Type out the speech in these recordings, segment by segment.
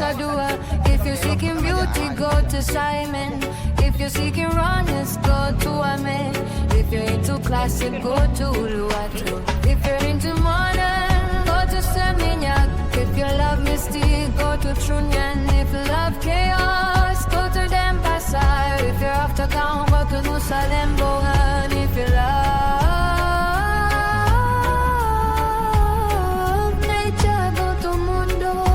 Nusa Dua. If you're seeking beauty, go to Simon. If you're seeking rawness, go to Amen. If you're into classic, go to Uluwatu. If you're into modern, go to Seminyak. If you love mystique, go to Trunyan. If you love chaos, go to Denpasar. If you're after town, go to Nusa Lembongan. If you love nature, go to Mundo.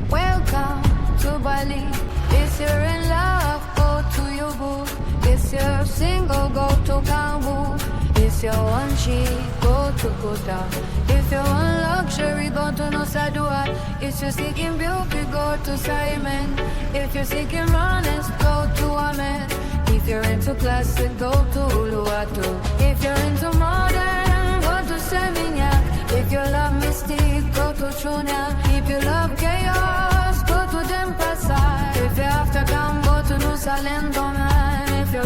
Welcome to Bali. If you're in love, go to Yubu. If you're single, go to Kambu. If you're one cheek, go to Kuta. If you're one luxury, go to Nusa Dua. If you're seeking beauty, go to Simon. If you're seeking rawness, go to Ahmed. If you're into classic, go to Uluwatu. If you're into modern, go to Seminyak. If you love mystique, go to Chunya. If you love chaos, go to Denpasar. If you're after come, go to Nusa Lembongan. If you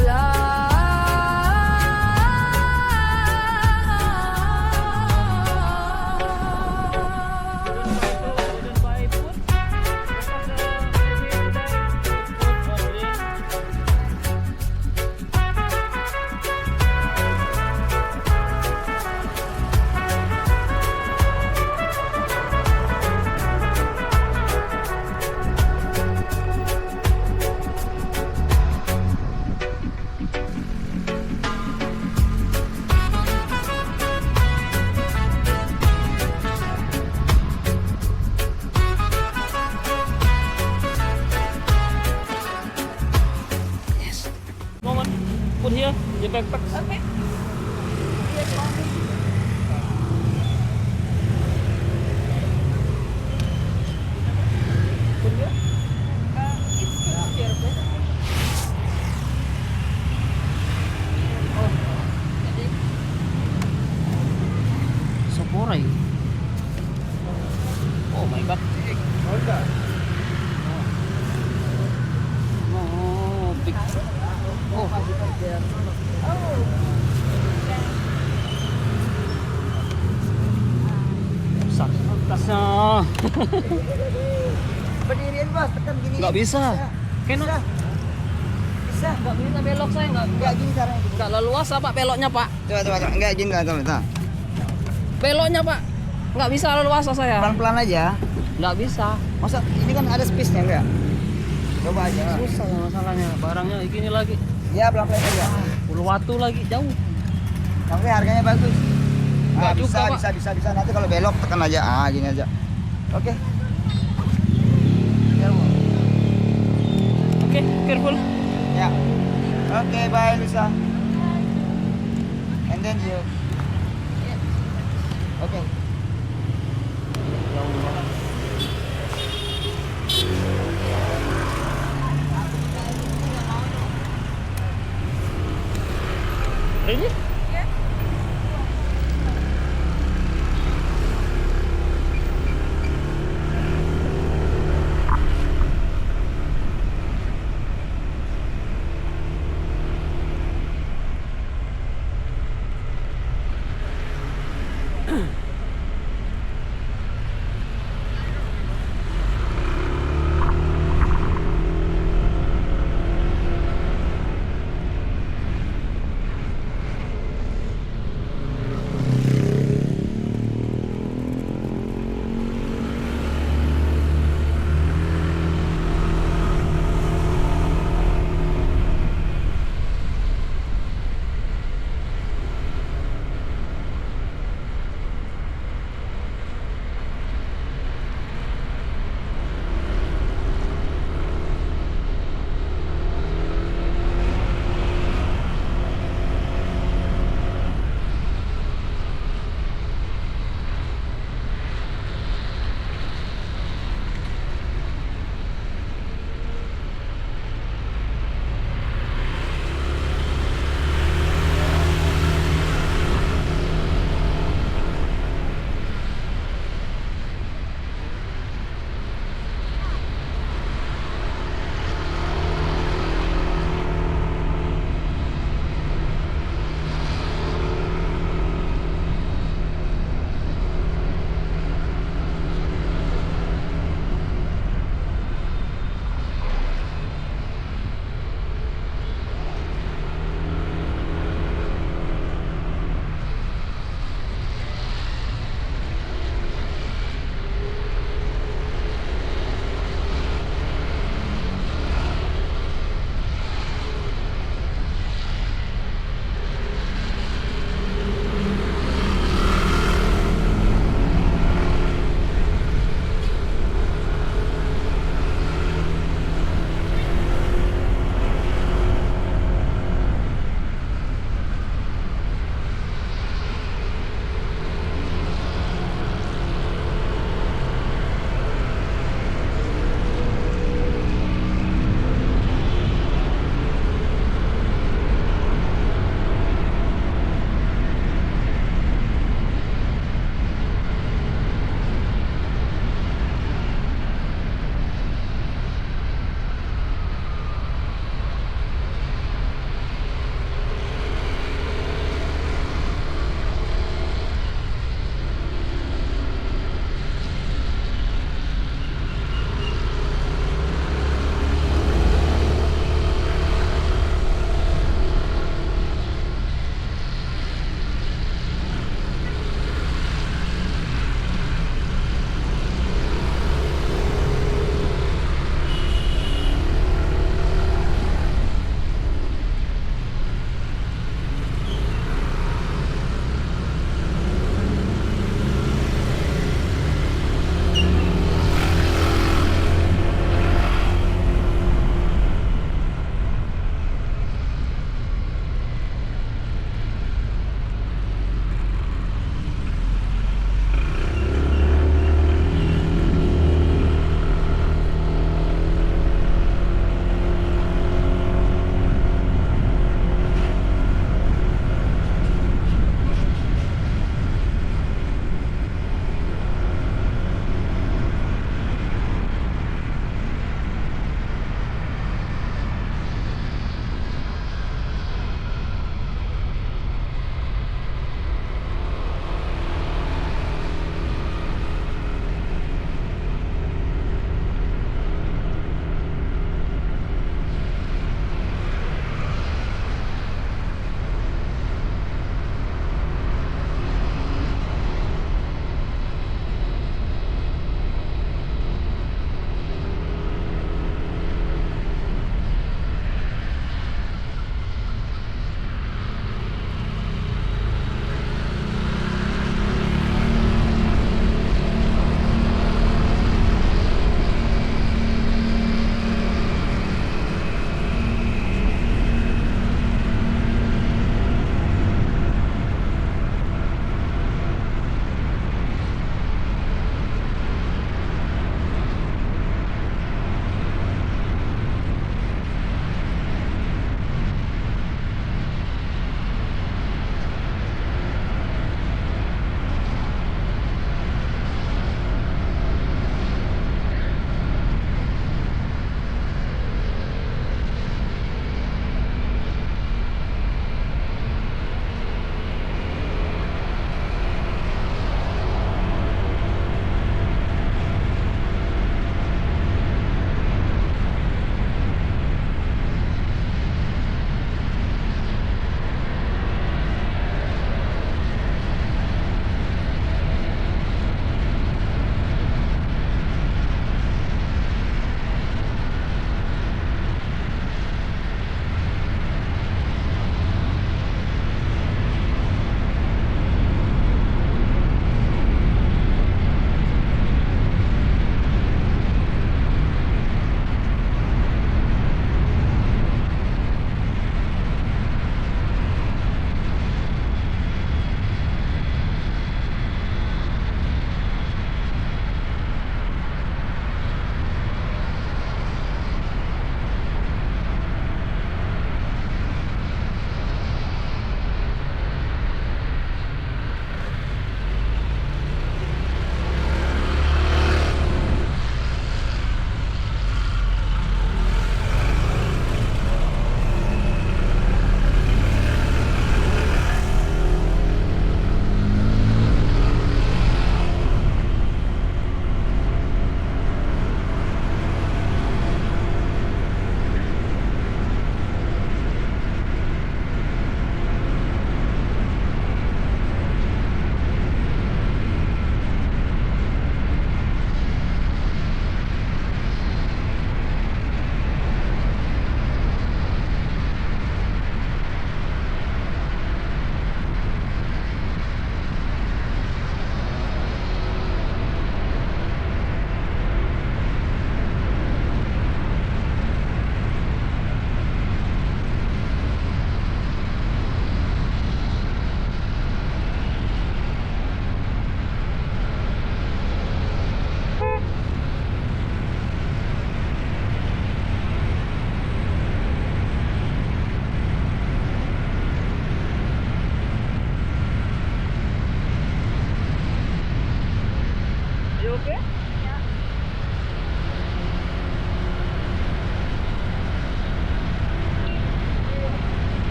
Moment, put here, your backpack. Okay. Put here. It's good here, but Samurai. Oh my god. Oh, big. Oh. Sakit tasnya. Berdirian bos, tekan gini. Nggak bisa. Kena. Bisa. Nggak bisa belok saya Enggak gini caranya. nggak leluasa pak beloknya pak. Coba. Enggak gini lah coba. Beloknya pak nggak bisa leluasa saya. Pelan-pelan aja. Nggak bisa. Masa ini kan ada space-nya enggak? Coba aja. Susah ya masalahnya. Barangnya gini lagi. Ya pelan-pelan aja. Uluwatu lagi jauh. Tapi harganya bagus. Enggak Bisa, juga, Pak. bisa. Nanti kalau belok tekan aja. Gini aja. Oke. Ya, Bu. Oke, careful. Ya. Oke, bye Lisa. And then you. Oke. Jauh banget. Really?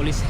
polis.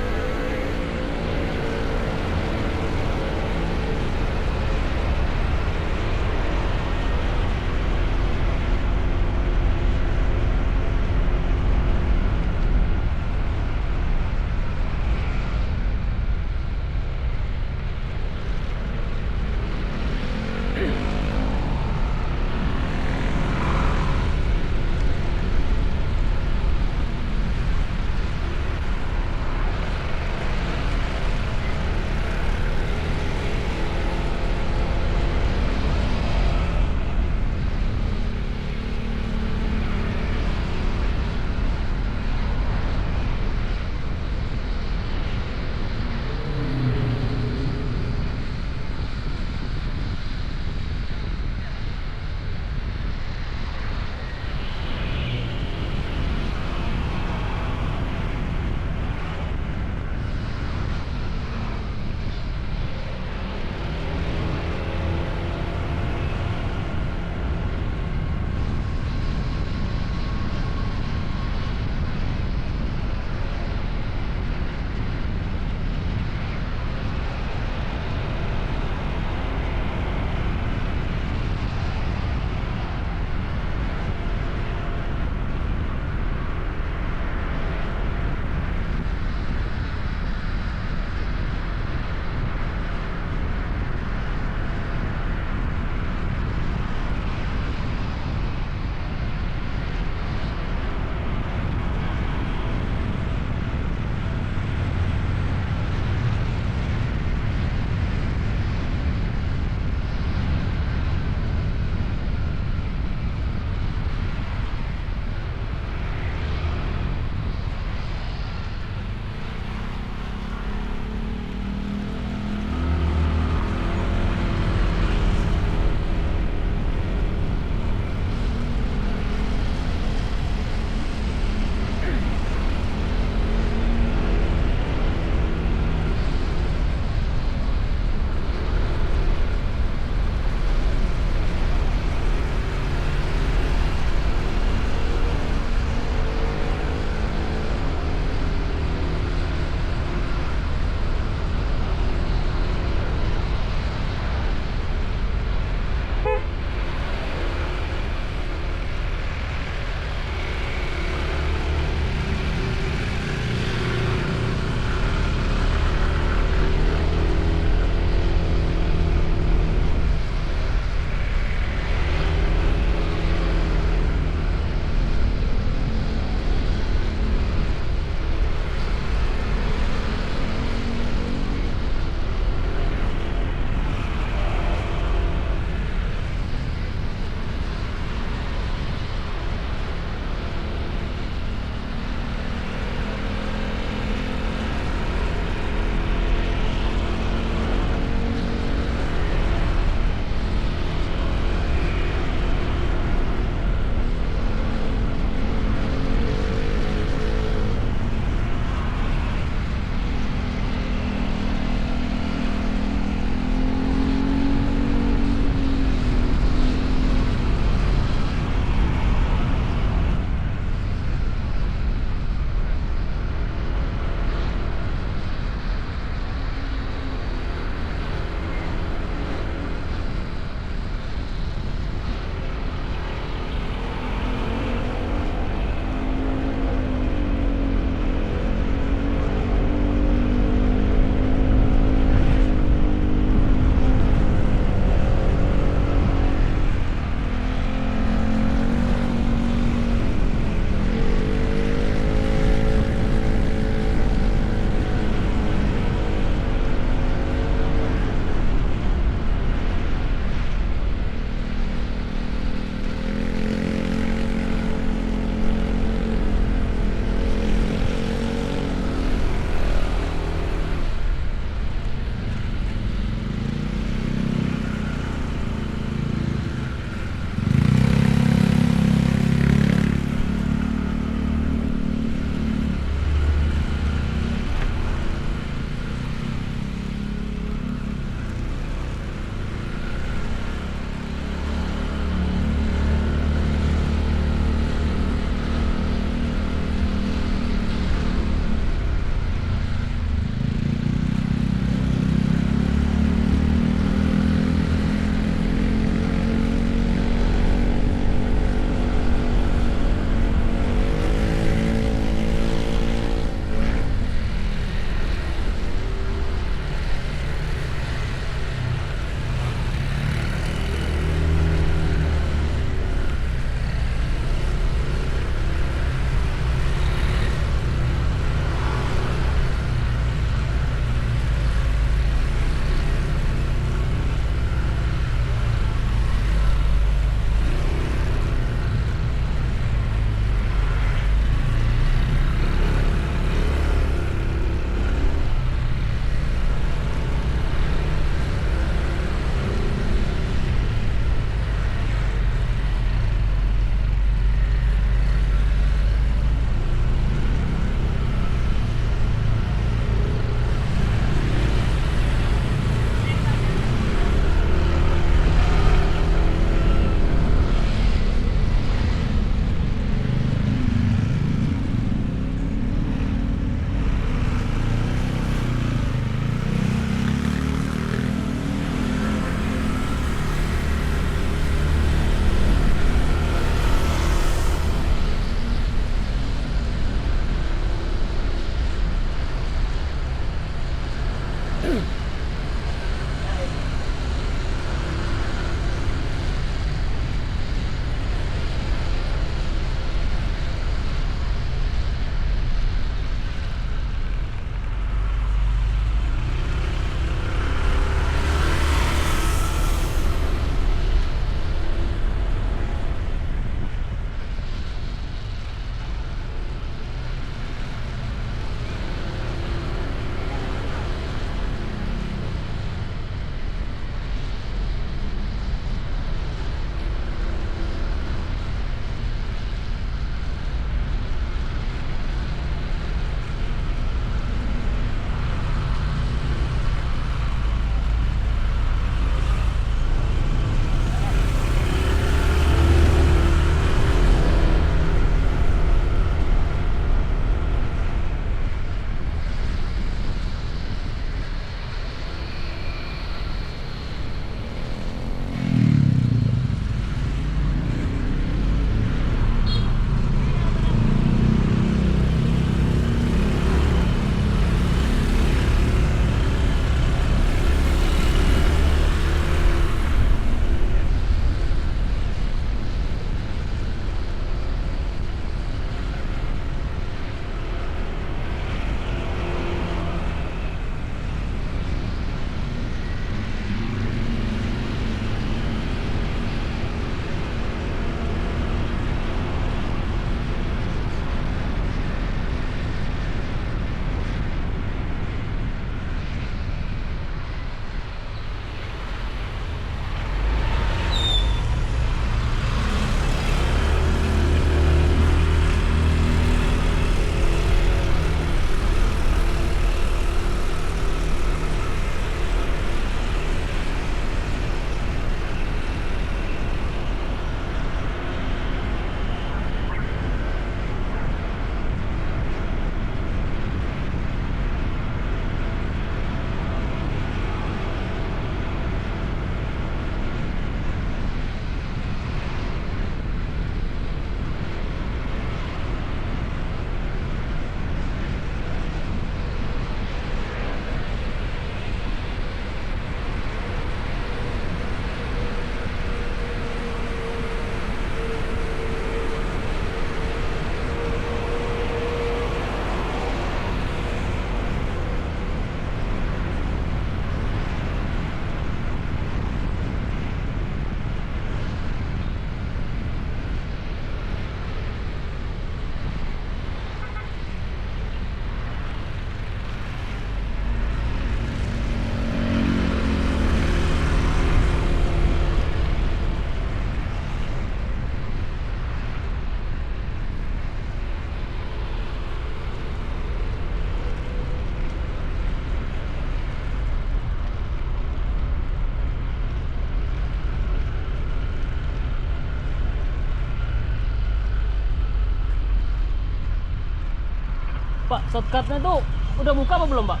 Pak, shortcutnya tuh udah buka apa belum, Pak?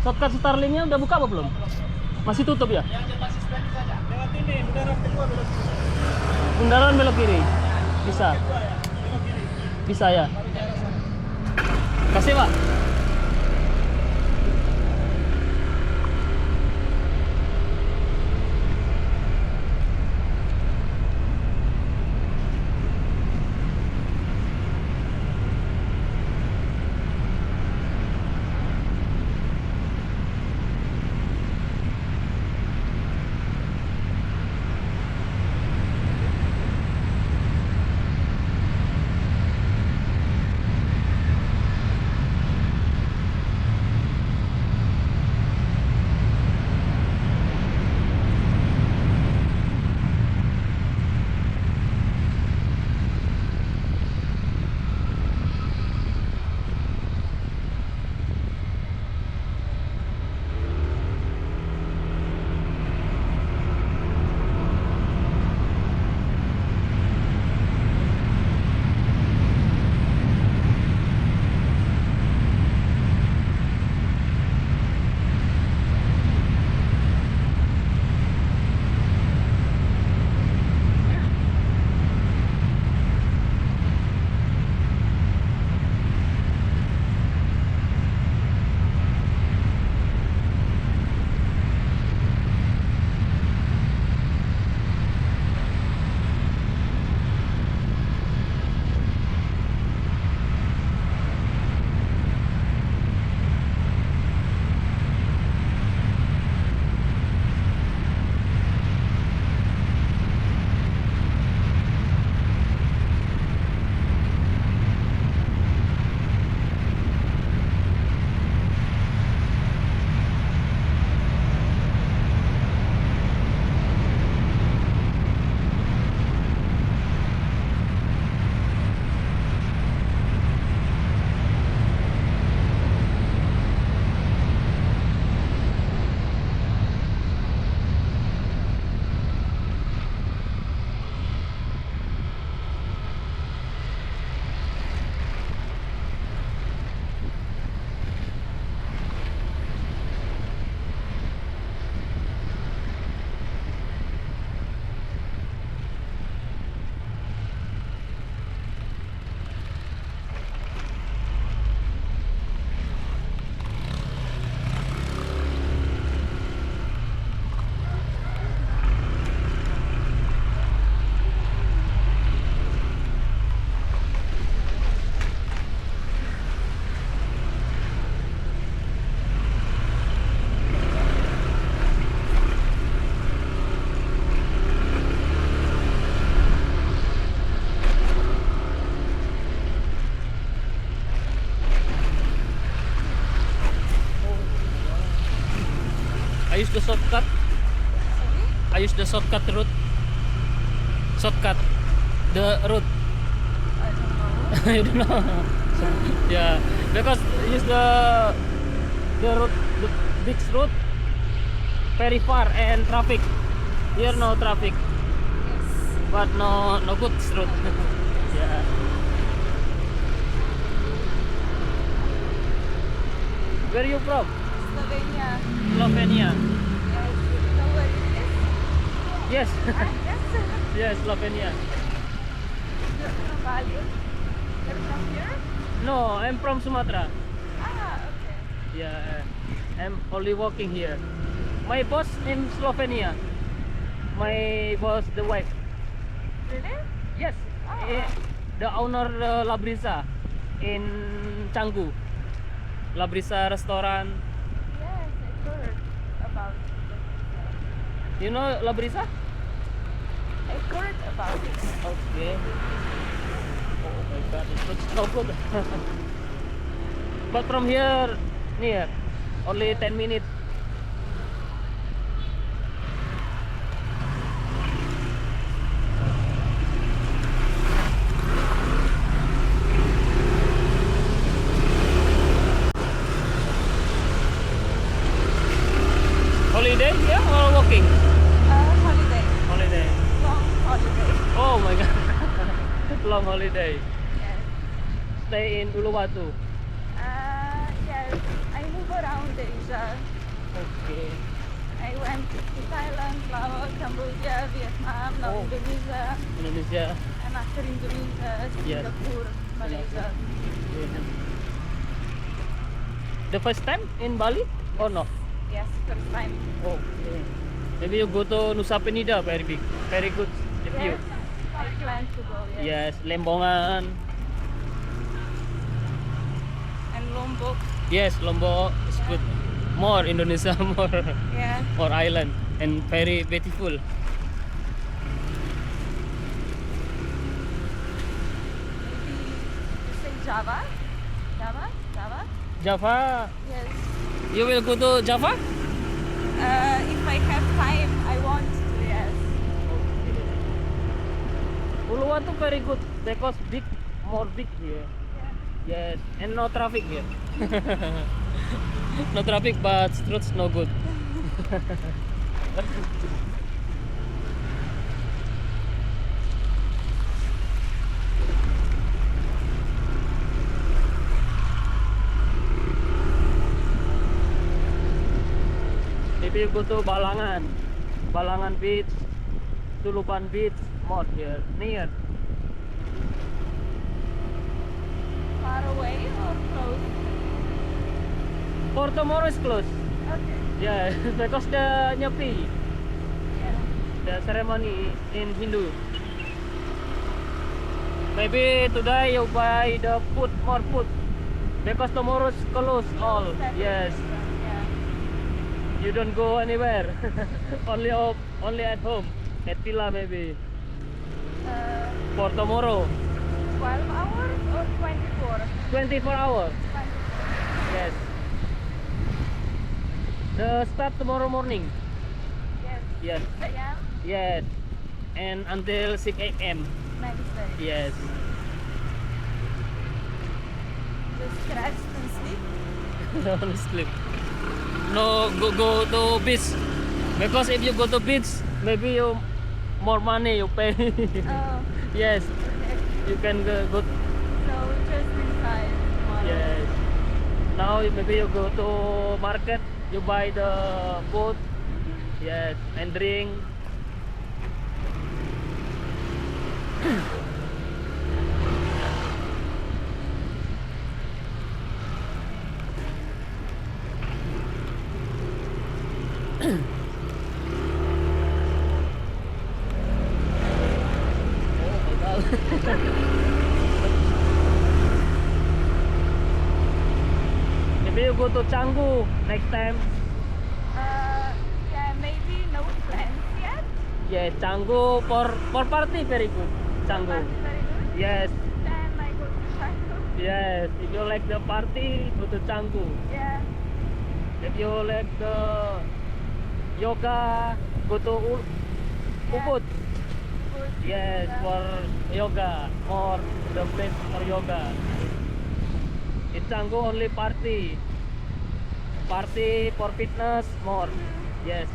Shortcut Starlinknya udah buka apa belum? Masih tutup ya? Lewat ini, bundaran kedua belok kiri. Bundaran belok kiri. Bisa. Bisa ya. Kasih, Pak. I use the shortcut. I use the shortcut route. Shortcut the route. I don't know. Yeah, because use the route, the big route, very far and traffic. Here no traffic, but no good route. Yeah. Where you from? Slovenia. Slovenia. Yes. You know where it is? Yes. Yes. Yes, Slovenia. You're from Bali. You're from here? No, I'm from Sumatra. Ah, okay. Yeah, I'm only working here. My boss in Slovenia. My boss, the wife. Really? Yes, Oh. the owner La Brisa in Canggu. La Brisa restaurant. Yes, I heard about it. You know La Brisa? I heard about it. Okay. Oh my God, it looks so good. But from here, near, only 10 minutes. Holiday, yeah, or walking? Holiday. Holiday. Long holiday. Oh my God, long holiday. Yes. stay in Uluwatu? Yes, I move around Asia. Okay. I went to Thailand, Laos, Cambodia, Vietnam, now Oh. Indonesia, Indonesia. and after Indonesia, Yes. Singapore, Malaysia. Yeah. The first time in Bali or no? Yes, first time. Okay. Maybe you go to Nusa Penida, very big, very good view. Yes, I plan to go, yes. Yes, Lembongan. And Lombok, Yes, Lombok is good. More Indonesia, more yeah. more island and very beautiful. Maybe you say Java? Java? Java? Java. Yes. You will go to Java? If I have time, I want to, yes. Uluwatu very good because big, more big here. Yeah. Yes, and no traffic here. No traffic, but streets no good. If you go to Balangan, Balangan Beach, Tulupan Beach, more here, near. Far away or close? For tomorrow is closed. Okay. Yeah, because the Nyepi, Yeah. the ceremony in Hindu. Maybe today you buy the food, more food, because tomorrow is closed all. Yes, Yeah. you don't go anywhere. only at home, at villa maybe. For tomorrow, 12 hours or 24? 24 hours. 24. Yes. The start tomorrow morning. Yes. Yes, Yeah. yes, and until 6 a.m. Nice day. Yes. Just rest and sleep. Don't sleep. No, go to beach, because if you go to beach, maybe you more money you pay. Oh, Yes, okay. you can go. So just inside tomorrow. Yes. Now maybe you go to market, you buy the food. Yes, and drink. Oh my God. Maybe you go to Canggu next time. Yeah, maybe no plans yet. Yeah, Canggu for party very good. Canggu. Party very good. Yes, Then I go to Canggu. yes. If you like the party, go to Canggu. Yeah. If you like the yoga, go to Ubud. Good. Yes, Yeah. for yoga, or the place for yoga. In Canggu only party. Party for fitness more. Yes.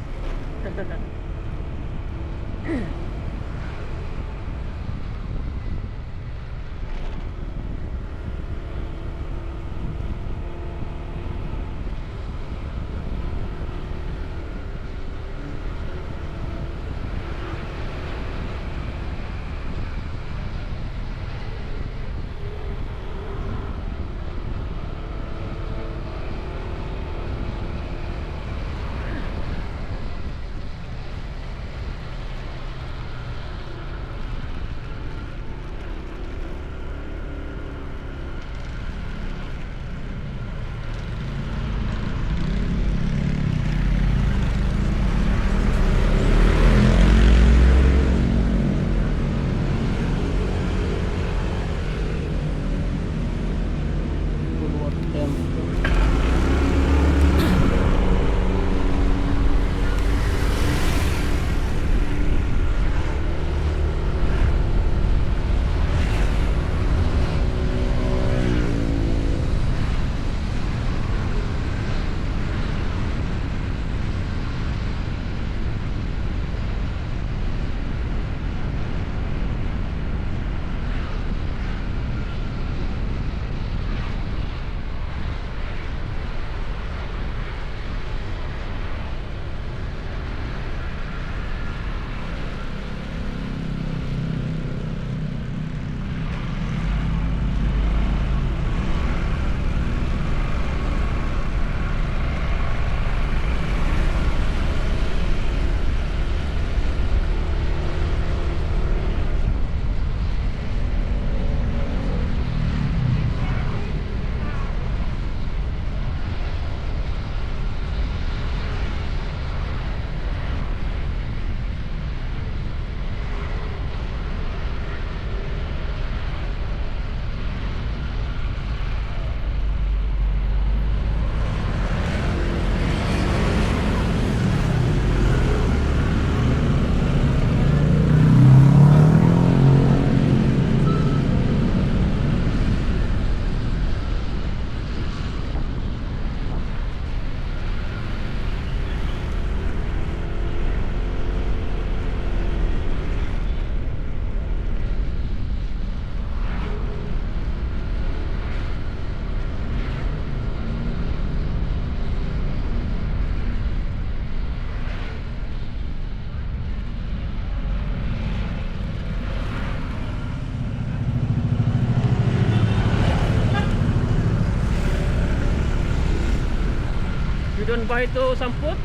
don't buy to some food?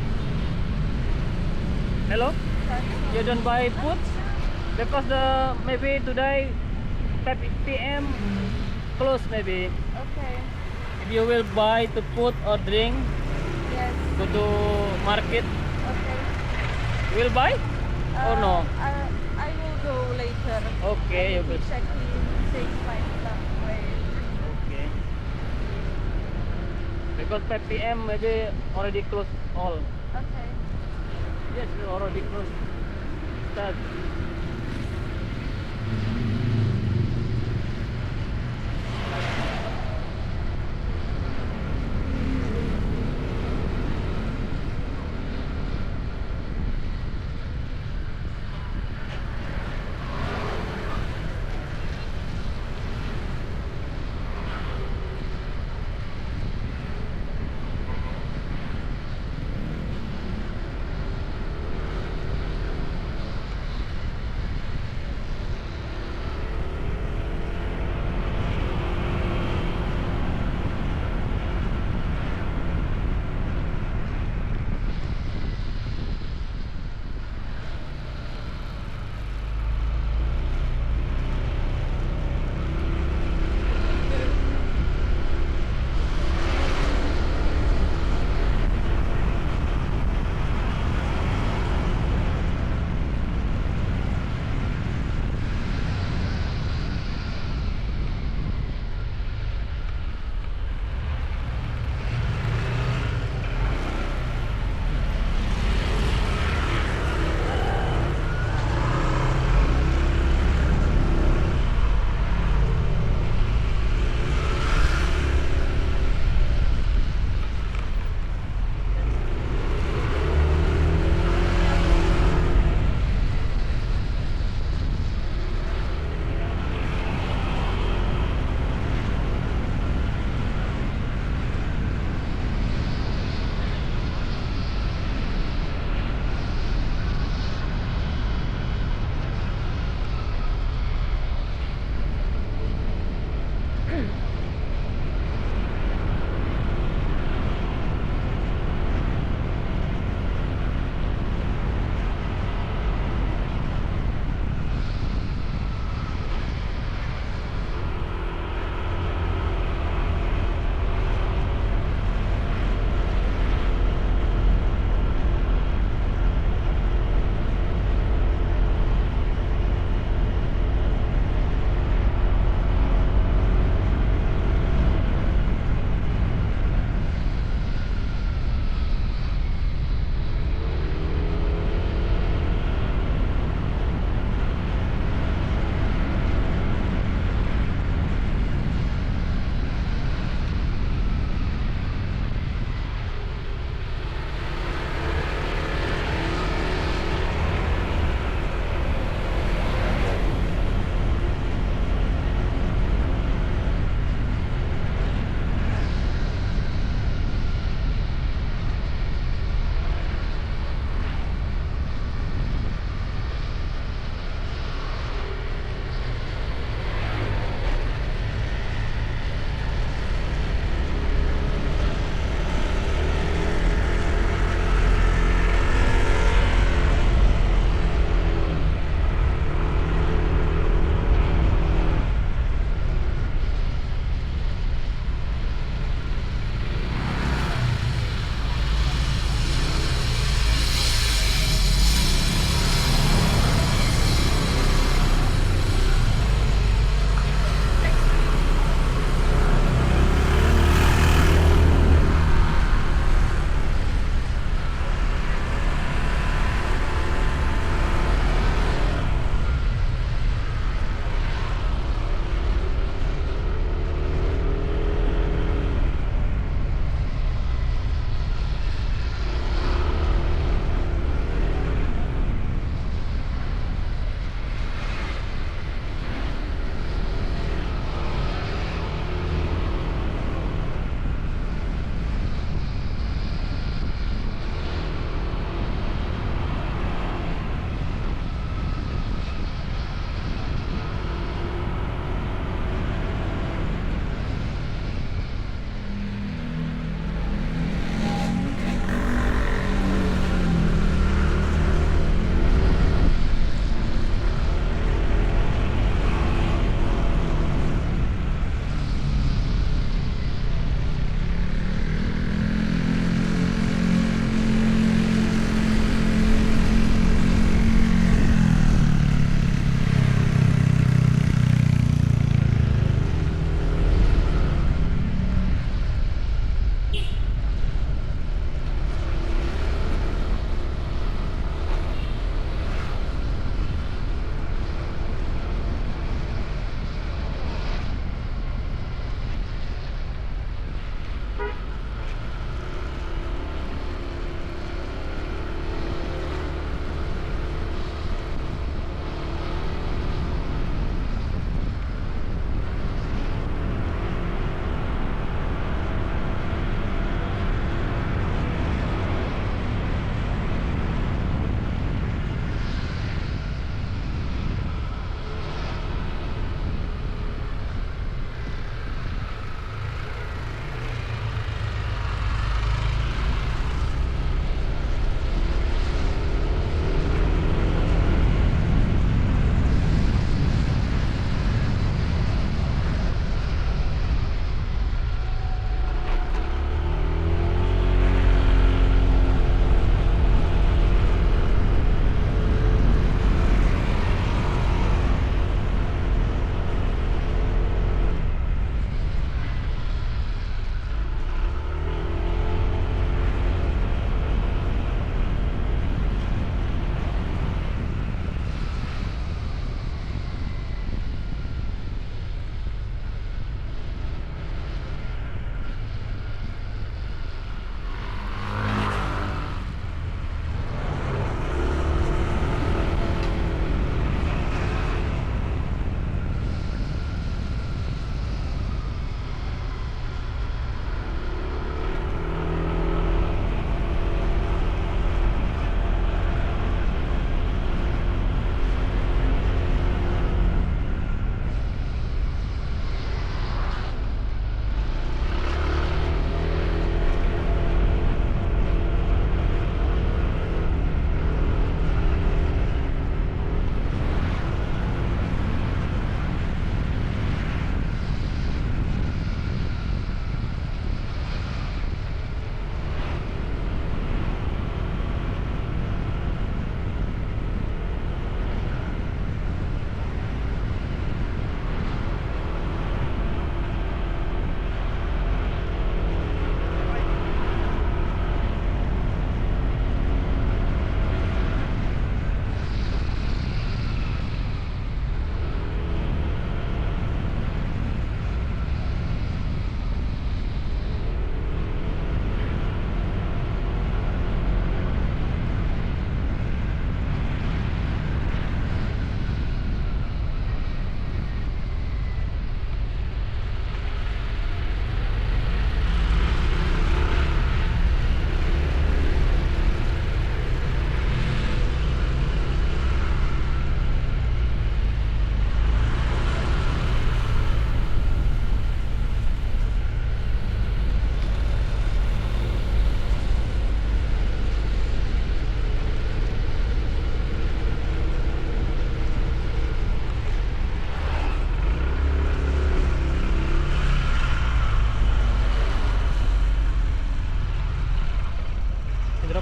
Hello? You don't buy food? Because the maybe today 5 p.m. close maybe. Okay. If you will buy to food or drink, Yes. go to market, Okay. you will buy or no? I will go later. Okay, you I need will. to check things like that way. Okay. Because 5 p.m. maybe already close all. Okay. Yes, we already close. Start.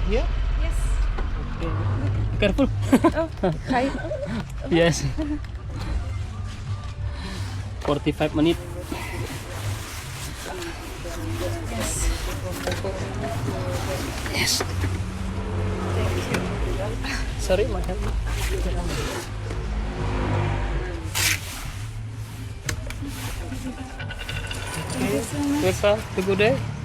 Here? Yes. Okay. Careful. Oh, hi. Yes. 45 minutes. Yes. Sorry, madam. Okay. Welcome to good day.